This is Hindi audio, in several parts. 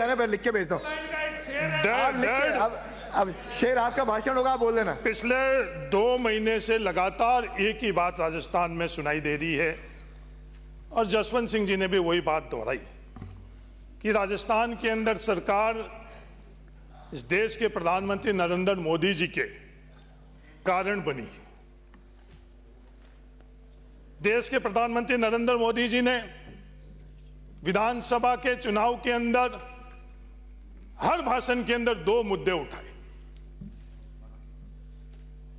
चैनल पर लिख के भेजता हूँ। अब शेर आपका भाषण होगा, आप बोल देना। पिछले 2 महीने से लगातार एक ही बात राजस्थान में सुनाई दे रही है और जसवंत सिंह जी ने भी वही बात दोहराई कि राजस्थान के अंदर सरकार इस देश के प्रधानमंत्री नरेंद्र मोदी जी के कारण बनी। देश के प्रधानमंत्री नरेंद्र मोदी जी ने विधानसभा के चुनाव के अंदर हर भाषण के अंदर 2 मुद्दे उठाए।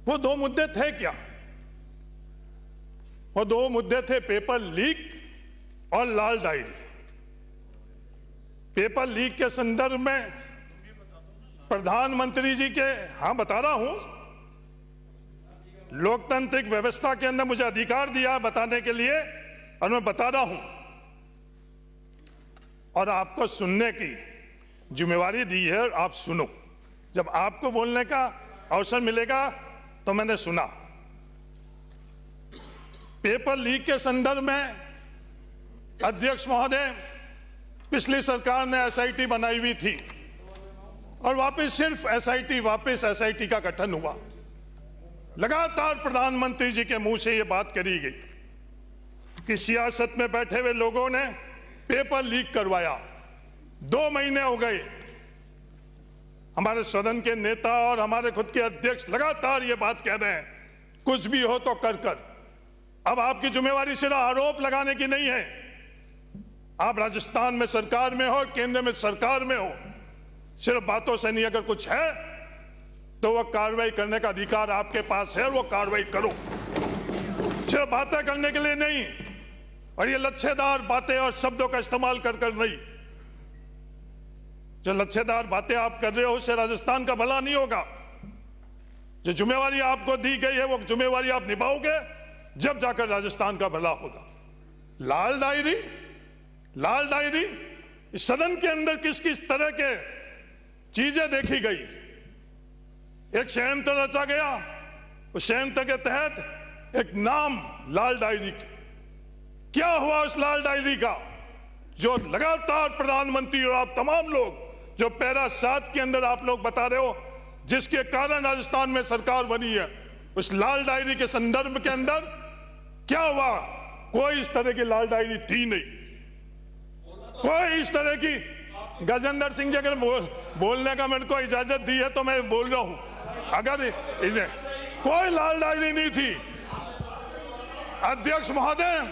वो 2 मुद्दे थे क्या? वो 2 मुद्दे थे पेपर लीक और लाल डायरी। पेपर लीक के संदर्भ में प्रधानमंत्री जी के, हाँ बता रहा हूं, लोकतांत्रिक व्यवस्था के अंदर मुझे अधिकार दिया बताने के लिए और मैं बता रहा हूं और आपको सुनने की जिम्मेवारी दी है और आप सुनो। जब आपको बोलने का अवसर मिलेगा तो मैंने सुना। पेपर लीक के संदर्भ में अध्यक्ष महोदय, पिछली सरकार ने एसआईटी बनाई हुई थी और वापस सिर्फ एसआईटी का गठन हुआ। लगातार प्रधानमंत्री जी के मुंह से यह बात करी गई कि सियासत में बैठे हुए लोगों ने पेपर लीक करवाया। 2 महीने हो गए, हमारे सदन के नेता और हमारे खुद के अध्यक्ष लगातार ये बात कह रहे हैं, कुछ भी हो तो कर। अब आपकी जिम्मेवारी सिर्फ आरोप लगाने की नहीं है। आप राजस्थान में सरकार में हो, केंद्र में सरकार में हो, सिर्फ बातों से नहीं, अगर कुछ है तो वह कार्रवाई करने का अधिकार आपके पास है, वो कार्रवाई करो। सिर्फ बातें करने के लिए नहीं, और ये लच्छेदार बातें और शब्दों का इस्तेमाल कर नहीं। जो लच्छेदार बातें आप कर रहे हो उससे राजस्थान का भला नहीं होगा। जो जिम्मेवारी आपको दी गई है वो जिम्मेवारी आप निभाओगे, जब जाकर राजस्थान का भला होगा। लाल डायरी इस सदन के अंदर किस किस तरह के चीजें देखी गई। एक षड्यंत्र रचा गया, उस षड्यंत्र के तहत एक नाम लाल डायरी। क्या हुआ उस लाल डायरी का? जो लगातार प्रधानमंत्री और आप तमाम लोग जो पैरा 7 के अंदर आप लोग बता रहे हो, जिसके कारण राजस्थान में सरकार बनी है, उस लाल डायरी के संदर्भ के अंदर क्या हुआ? कोई इस तरह की लाल डायरी थी नहीं। कोई इस तरह की, गजेंद्र सिंह जी अगर बोलने का मेरे को इजाजत दी है तो मैं बोल रहा हूं, अगर इसे कोई लाल डायरी नहीं थी। अध्यक्ष महोदय,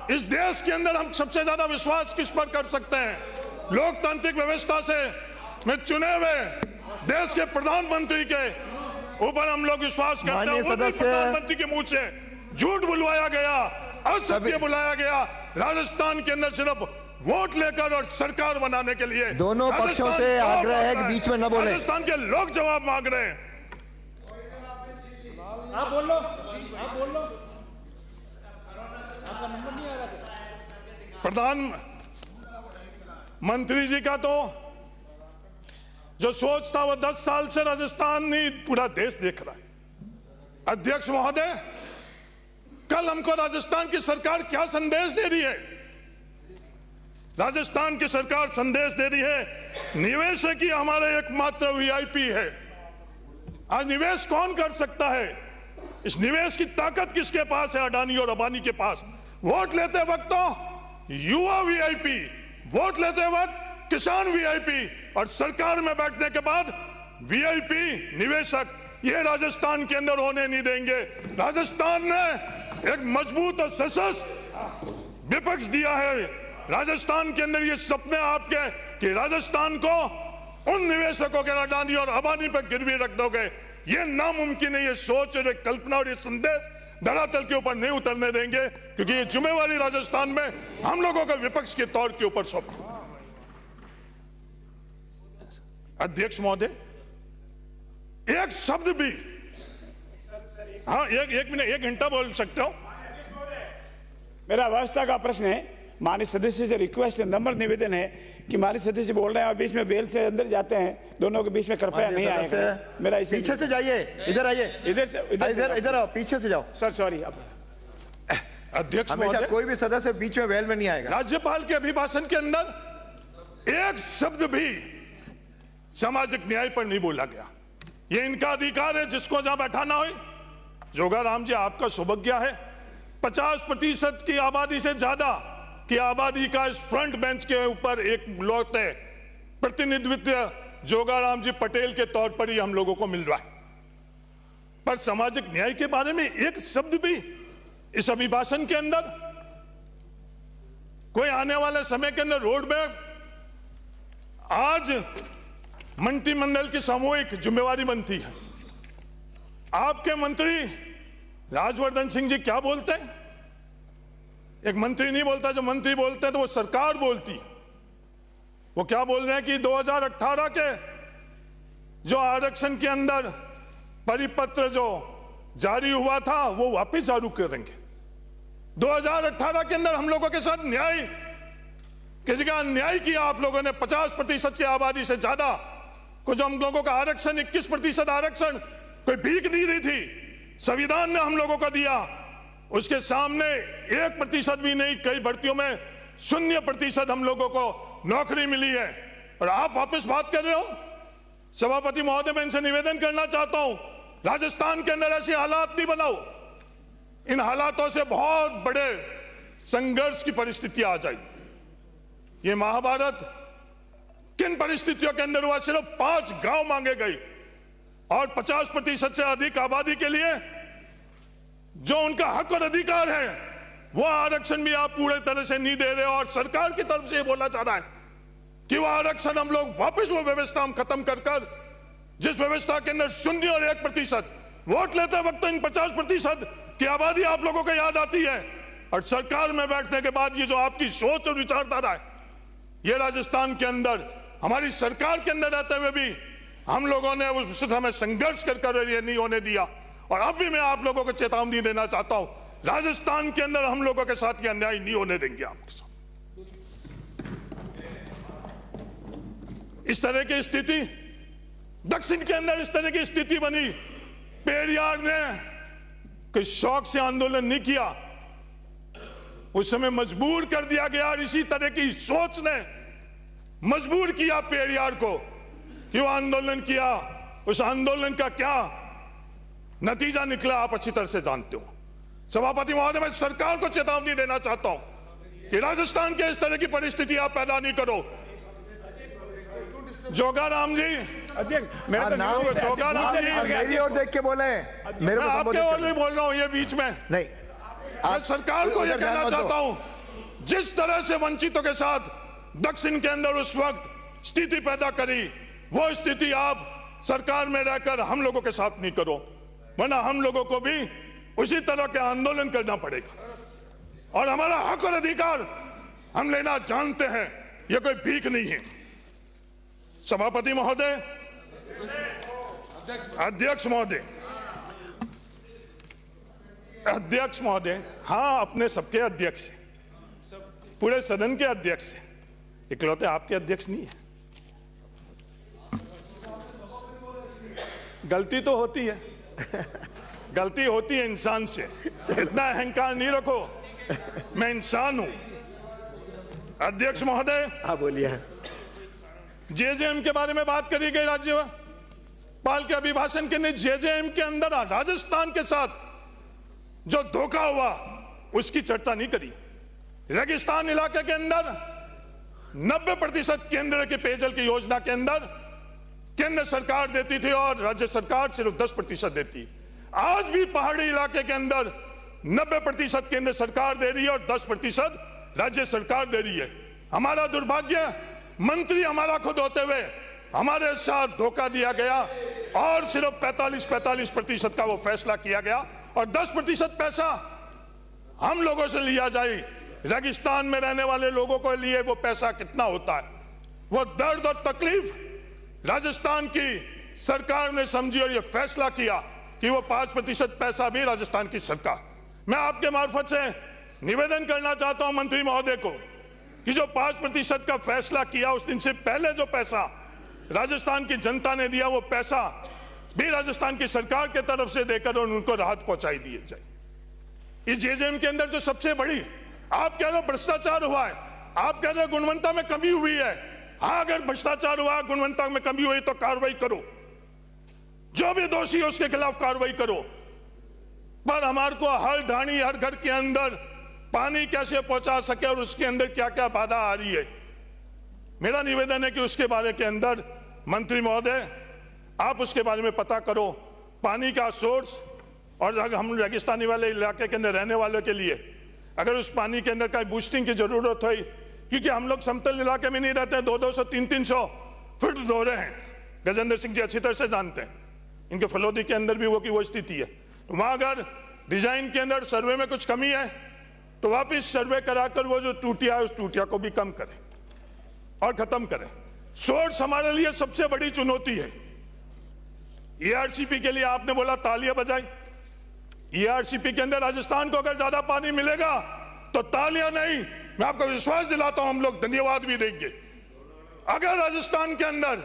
इस देश के अंदर हम सबसे ज्यादा विश्वास किस पर कर सकते हैं? लोकतांत्रिक व्यवस्था से में चुने हुए देश के प्रधानमंत्री के ऊपर हम लोग विश्वास करते हैं। प्रधानमंत्री के मुंह से झूठ बुलवाया गया, असत्य बुलाया गया। राजस्थान के अंदर सिर्फ वोट लेकर और सरकार बनाने के लिए दोनों पक्षों से आग्रह है कि बीच में न बोले। राजस्थान के लोग जवाब मांग रहे हैं। आप बोल लो। प्रधानमंत्री जी का तो जो सोच था वो 10 साल से राजस्थान नहीं पूरा देश देख रहा है। अध्यक्ष महोदय, कल हमको राजस्थान की सरकार क्या संदेश दे रही है? राजस्थान की सरकार संदेश दे रही है निवेशक ही हमारा एकमात्र वीआईपी है। आज निवेश कौन कर सकता है? इस निवेश की ताकत किसके पास है? अडानी और अंबानी के पास। वोट लेते वक्त तो युवा वीआईपी, वोट लेते वक्त किसान वीआईपी, और सरकार में बैठने के बाद वीआईपी निवेशक। ये राजस्थान के अंदर होने नहीं देंगे। राजस्थान ने एक मजबूत और सशक्त विपक्ष दिया है। राजस्थान के अंदर ये सपने आपके कि राजस्थान को उन निवेशकों के, अडानी और अंबानी पर गिरवी रख दोगे, ये नामुमकिन है। ये सोच और कल्पना और ये संदेश धरातल के ऊपर नहीं उतरने देंगे, क्योंकि ये जिम्मेवारी राजस्थान में हम लोगों का विपक्ष के तौर के ऊपर सौंपी। अध्यक्ष महोदय, एक शब्द भी, हाँ एक मिनट, 1 घंटा बोल सकते हो। मेरा अवस्था का प्रश्न है, माननीय सदस्य से रिक्वेस्ट है, नम्र निवेदन है कि माननीय सदस्य बोल रहे हैं और बीच में बेल से अंदर जाते हैं, दोनों के बीच में कृपया नहीं आएगा। मेरा पीछे से जाइए, इधर आइए, इधर आओ, पीछे से जाओ। Sir sorry. अध्यक्ष हमेशा कोई भी सदस्य बीच में वेल में नहीं आएगा। राज्यपाल के अभिभाषण के अंदर एक एक शब्द भी सामाजिक न्याय पर नहीं बोला गया। ये इनका अधिकार है, जिसको जहां बैठाना हो। जोगाराम जी, आपका सौभाग्य है 50% की आबादी से ज्यादा की आबादी का इस फ्रंट बेंच के ऊपर एक लौटे प्रतिनिधित्व जोगाराम जी पटेल के तौर पर ही हम लोगों को मिल रहा है। पर सामाजिक न्याय के बारे में एक शब्द भी इस अभिभाषण के अंदर, कोई आने वाले समय के अंदर रोड में आज मंत्रिमंडल की सामूहिक जिम्मेवारी बनती है। आपके मंत्री राजवर्धन सिंह जी क्या बोलते हैं? एक मंत्री नहीं बोलता, जब मंत्री बोलते हैं तो वो सरकार बोलती है। वो क्या बोल रहे हैं कि 2018 के जो आरक्षण के अंदर परिपत्र जो जारी हुआ था वो वापस जारी करेंगे। 2018 के अंदर हम लोगों के साथ न्याय की जगह अन्याय किया आप लोगों ने। 50% की आबादी से ज्यादा को जो हम लोगों का आरक्षण 21% आरक्षण कोई भीख नहीं दी थी, संविधान ने हम लोगों को दिया। उसके सामने 1% भी नहीं, कई भर्तियों में 0% हम लोगों को नौकरी मिली है। और आप वापस बात कर रहे हो। सभापति महोदय, मैं इनसे निवेदन करना चाहता हूं, राजस्थान के अंदर ऐसे हालात नहीं बनाओ। इन हालातों से बहुत बड़े संघर्ष की परिस्थिति आ जाएगी। ये महाभारत किन परिस्थितियों के अंदर हुआ? सिर्फ 5 गांव मांगे गए और 50% से अधिक आबादी के लिए जो उनका हक और अधिकार है वो आरक्षण भी आप पूरे तरह से नहीं दे रहे हो। और सरकार की तरफ से बोला जा रहा है कि वो आरक्षण हम लोग वापस, वो व्यवस्था हम खत्म कर जिस व्यवस्था के अंदर 0 और 1% वोट लेते वक्त इन 50% की आबादी आप लोगों को याद आती है। और सरकार में बैठने के बाद ये जो आपकी सोच और विचारधारा है, ये राजस्थान के अंदर हमारी सरकार के अंदर रहते हुए भी हम लोगों ने उस समय संघर्ष कर ये नहीं होने दिया। और अब भी मैं आप लोगों को चेतावनी देना चाहता हूं, राजस्थान के अंदर हम लोगों के साथ ये अन्याय नहीं होने देंगे आपके साथ। इस तरह की स्थिति दक्षिण के अंदर इस तरह की स्थिति बनी। पेरियार ने कोई शौक से आंदोलन नहीं किया, उस समय मजबूर कर दिया गया। और इसी तरह की सोच ने मजबूर किया पेरियार को कि वो आंदोलन किया। उस आंदोलन का क्या नतीजा निकला आप अच्छी तरह से जानते हो। सभापति महोदय, मैं सरकार को चेतावनी देना चाहता हूं कि राजस्थान के इस तरह की परिस्थिति आप पैदा नहीं करो। जोगाराम जी, अध्यक्ष, जोगाराम जी, मेरी ओर देख के बोले, मेरे को आपके ओर नहीं बोल रहा हूं ये बीच में नहीं। मैं सरकार को यह कहना चाहता हूं, जिस तरह से वंचितों के साथ दक्षिण के अंदर उस वक्त स्थिति पैदा करी, वो स्थिति आप सरकार में रहकर हम लोगों के साथ नहीं करो, वरना हम लोगों को भी उसी तरह के आंदोलन करना पड़ेगा। और हमारा हक और अधिकार हम लेना जानते हैं, यह कोई भीख नहीं है। सभापति महोदय, अध्यक्ष महोदय, अध्यक्ष महोदय, हाँ अपने सबके अध्यक्ष हैं, पूरे सदन के अध्यक्ष हैं, इकलौते आपके अध्यक्ष नहीं है। गलती तो होती है, गलती होती है इंसान से, इतना अहंकार नहीं रखो, मैं इंसान हूं। अध्यक्ष महोदय, हाँ बोलिए। जेजेएम के बारे में बात करी गई, राज्यपाल के अभिभाषण के ने जेजेएम के अंदर राजस्थान के साथ जो धोखा हुआ उसकी चर्चा नहीं करी। रेगिस्तान इलाके के अंदर 90% केंद्र के पेयजल की योजना के अंदर केंद्र सरकार देती थी और राज्य सरकार सिर्फ 10% देती। आज भी पहाड़ी इलाके के अंदर 90% केंद्र सरकार दे रही है और 10% राज्य सरकार दे रही है। हमारा दुर्भाग्य, मंत्री हमारा खुद होते हुए हमारे साथ धोखा दिया गया और सिर्फ 45% का वो फैसला किया गया और 10% पैसा हम लोगों से लिया जाए। रेगिस्तान में रहने वाले लोगों को लिए वो पैसा कितना होता है, वो दर्द और तकलीफ राजस्थान की सरकार ने समझी और ये फैसला किया कि वो 5% पैसा भी राजस्थान की सरकार। मैं आपके मार्फत से निवेदन करना चाहता हूं मंत्री महोदय को कि जो 5% का फैसला किया, उस दिन से पहले जो पैसा राजस्थान की जनता ने दिया, वो पैसा भी राजस्थान की सरकार के तरफ से देकर उनको राहत पहुंचाई दी जाए। इस जेजेएम के अंदर जो सबसे बड़ी आप कह रहे हो भ्रष्टाचार हुआ है, आप कह रहे हो गुणवत्ता में कमी हुई है, हाँ, अगर भ्रष्टाचार हुआ, गुणवत्ता में कमी हुई तो कार्रवाई करो, जो भी दोषी है उसके खिलाफ कार्रवाई करो। पर हमारे को हर ढाणी, हर घर के अंदर पानी कैसे पहुंचा सके और उसके अंदर क्या क्या बाधा आ रही है, मेरा निवेदन है कि उसके बारे के अंदर मंत्री महोदय आप उसके बारे में पता करो। पानी का सोर्स, और अगर हम रेगिस्तानी वाले इलाके के अंदर रहने वालों के लिए अगर उस पानी के अंदर का बूस्टिंग की जरूरत हुई, क्योंकि हम लोग समतल इलाके में नहीं रहते हैं, 200-200, 300-300 फुट दोहरे हैं। गजेंद्र सिंह जी अच्छी तरह से जानते हैं, इनके फलोदी के अंदर भी वो स्थिति है। तो वहां अगर डिजाइन के अंदर सर्वे में कुछ कमी है तो वापिस सर्वे कराकर वो जो टूटिया है उस टूटिया को भी कम करें और खत्म करें। सोर्स हमारे लिए सबसे बड़ी चुनौती है। ERCP के लिए आपने बोला तालियां बजाई, ERCP के अंदर राजस्थान को अगर ज्यादा पानी मिलेगा तो तालियां नहीं, मैं आपको विश्वास दिलाता हूं हम लोग धन्यवाद भी देंगे। अगर राजस्थान के अंदर,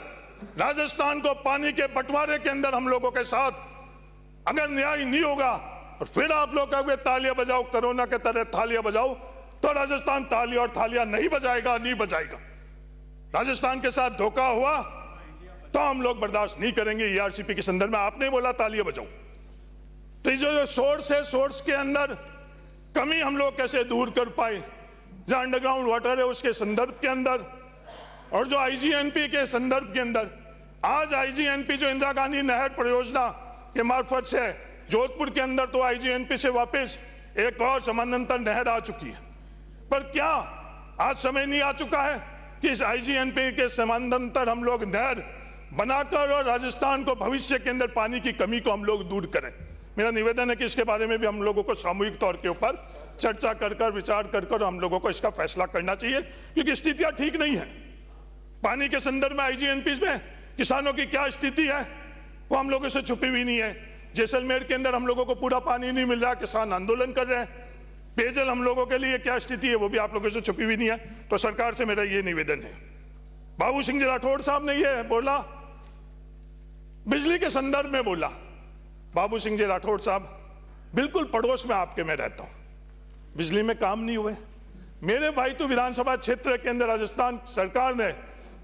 राजस्थान को पानी के बंटवारे के अंदर हम लोगों के साथ अगर न्याय नहीं होगा और फिर आप लोग कहोगे तालियां बजाओ, कोरोना के तरह तालियां बजाओ, तो राजस्थान तालियां और थालियां नहीं बजाएगा, नहीं बजाएगा। राजस्थान के साथ धोखा हुआ तो हम लोग बर्दाश्त नहीं करेंगे। ERCP के संदर्भ में आपने बोला तालियां बजाओ, तो जो सोर्स है, सोर्स के अंदर कमी हम लोग कैसे दूर कर पाए, जहां अंडरग्राउंड वाटर है उसके संदर्भ के अंदर, और जो IGNP के संदर्भ के अंदर, आज IGNP जो इंदिरा गांधी नहर परियोजना के मार्फत से जोधपुर के अंदर तो IGNP से वापस एक और समानांतर नहर आ चुकी है, पर क्या आज समय नहीं आ चुका है कि इस IGNP के समानांतर हम लोग नहर बनाकर और राजस्थान को भविष्य के अंदर पानी की कमी को हम लोग दूर करें। मेरा निवेदन है कि इसके बारे में भी हम लोगों को सामूहिक तौर के ऊपर चर्चा कर विचार कर हम लोगों को इसका फैसला करना चाहिए, क्योंकि स्थितियां ठीक नहीं है। पानी के संदर्भ में IGNP में किसानों की क्या स्थिति है वो हम लोगों से छुपी हुई नहीं है। जैसलमेर के अंदर हम लोगों को पूरा पानी नहीं मिल रहा, किसान आंदोलन कर रहे हैं। पेयजल हम लोगों के लिए क्या स्थिति है वो भी आप लोगों से छुपी हुई नहीं है। तो सरकार से मेरा ये निवेदन है। बाबू सिंह जी राठौड़ साहब ने ये बोला, बिजली के संदर्भ में बोला। बाबू सिंह जी राठौड़ साहब, बिल्कुल पड़ोस में आपके मैं रहता हूं, बिजली में काम नहीं हुए। मेरे भाई तो विधानसभा क्षेत्र के अंदर राजस्थान सरकार ने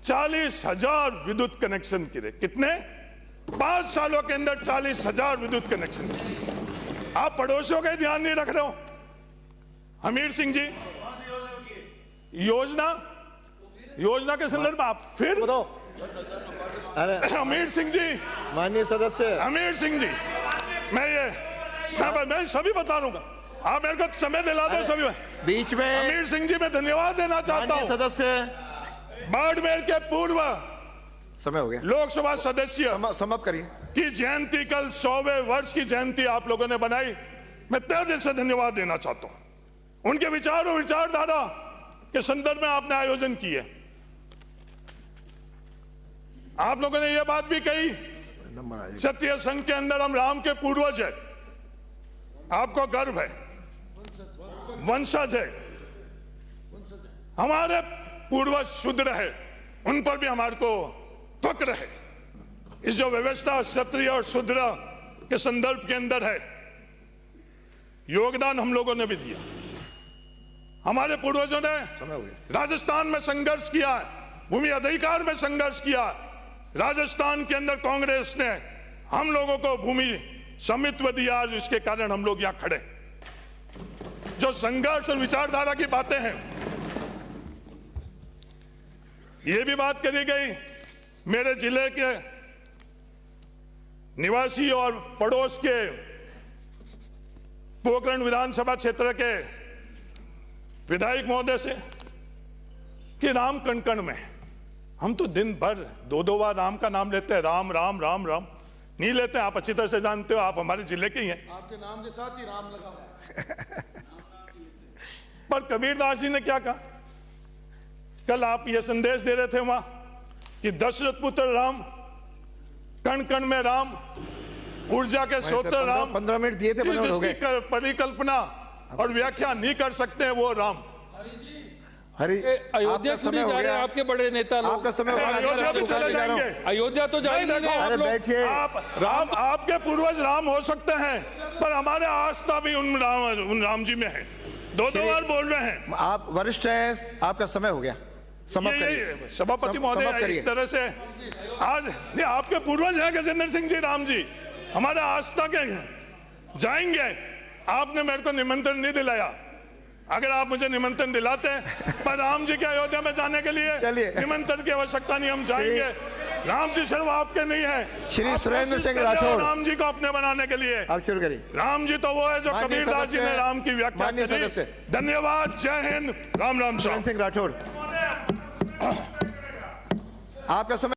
40,000 विद्युत कनेक्शन किए। कितने? 5 सालों के अंदर 40,000 विद्युत कनेक्शन। आप पड़ोसियों का ध्यान नहीं रख रहे हो। हमीर सिंह जी, योजना के संदर्भ में आप फिर बताओ। अरे हमीर सिंह जी, माननीय सदस्य हमीर सिंह जी, मैं सभी बता दूंगा, आप मेरे को समय दिला दो सभी। बीच में हमीर सिंह जी मैं धन्यवाद देना चाहता हूं। सदस्य बाड़मेर के पूर्व समय हो गया, लोकसभा सदस्य समाप्त करिए की जयंती, कल 100वें वर्ष की जयंती आप लोगों ने बनाई, मैं तहे दिल से धन्यवाद देना चाहता हूं। उनके विचार और विचारधारा के संदर्भ में आपने आयोजन किए। आप लोगों ने यह बात भी कही, क्षत्रिय संघ के अंदर हम राम के पूर्वज है, आपको गर्व है, वंशज है, हमारे पूर्वज शूद्र है, उन पर भी हमारे को फक्र है। इस जो व्यवस्था क्षत्रिय और शूद्र के संदर्भ के अंदर है, योगदान हम लोगों ने भी दिया। हमारे पूर्वजों ने राजस्थान में संघर्ष किया, भूमि अधिकार में संघर्ष किया। राजस्थान के अंदर कांग्रेस ने हम लोगों को भूमि स्वामित्व दिया, जिसके कारण हम लोग यहां खड़े। जो संघर्ष और विचारधारा की बातें हैं, ये भी बात करी गई मेरे जिले के निवासी और पड़ोस के पोखरण विधानसभा क्षेत्र के विधायक महोदय से कि राम कण में हम तो दिन भर 2-2 बार राम का नाम लेते हैं, राम राम राम राम नहीं लेते। आप अच्छी तरह से जानते हो, आप हमारे जिले के ही हैं। आपके नाम के साथ ही राम लगा हुआ है। पर कबीरदास जी ने क्या कहा? कल आप ये संदेश दे रहे थे वहां कि दशरथ पुत्र राम, कण कण में राम, ऊर्जा के स्रोत राम, 15 मिनट दिए थे, जिसकी परिकल्पना और व्याख्या नहीं कर सकते वो राम। हरी, अयोध्या क्यों नहीं जा रहे हैं आपके बड़े नेता लोग? आपका समय हो गया। अयोध्या भी चले जाएंगे। अयोध्या तो जाएंगे नहीं आप अरे लोग। बैठिए। आप आपके पूर्वज राम हो सकते हैं, पर हमारे आस्था भी उन राम जी में है। 2-2 बार बोल रहे हैं। आप वरिष्ठ हैं, आपका समय हो गया। समाप्त करिए। सभापति महोदय समाप्त करिए। इस तरह से आज नहीं, आपके पूर्वज हैं गजेंद्र सिंह जी, राम जी हमारा आस्था के जाएंगे। आपने मेरे को निमंत्रण नहीं दिलाया, अगर आप मुझे निमंत्रण दिलाते पर राम जी के अयोध्या में जाने के लिए चलिए। निमंत्रण की आवश्यकता नहीं, हम जाएंगे। राम जी सिर्फ आपके नहीं है, श्री आप सुरेंद्र कोशिश सिंह कर रहे हो राठौर। राम जी को अपने बनाने के लिए। आप शुरू करिए। राम जी तो वो है जो माननीय कबीरदास जी ने सदस्य- राम की व्याख्या माननीय करी। सदस्य। धन्यवाद, जय हिंद, राम राम साहब। सुरेंद्र सिंह राठौर, आपका समय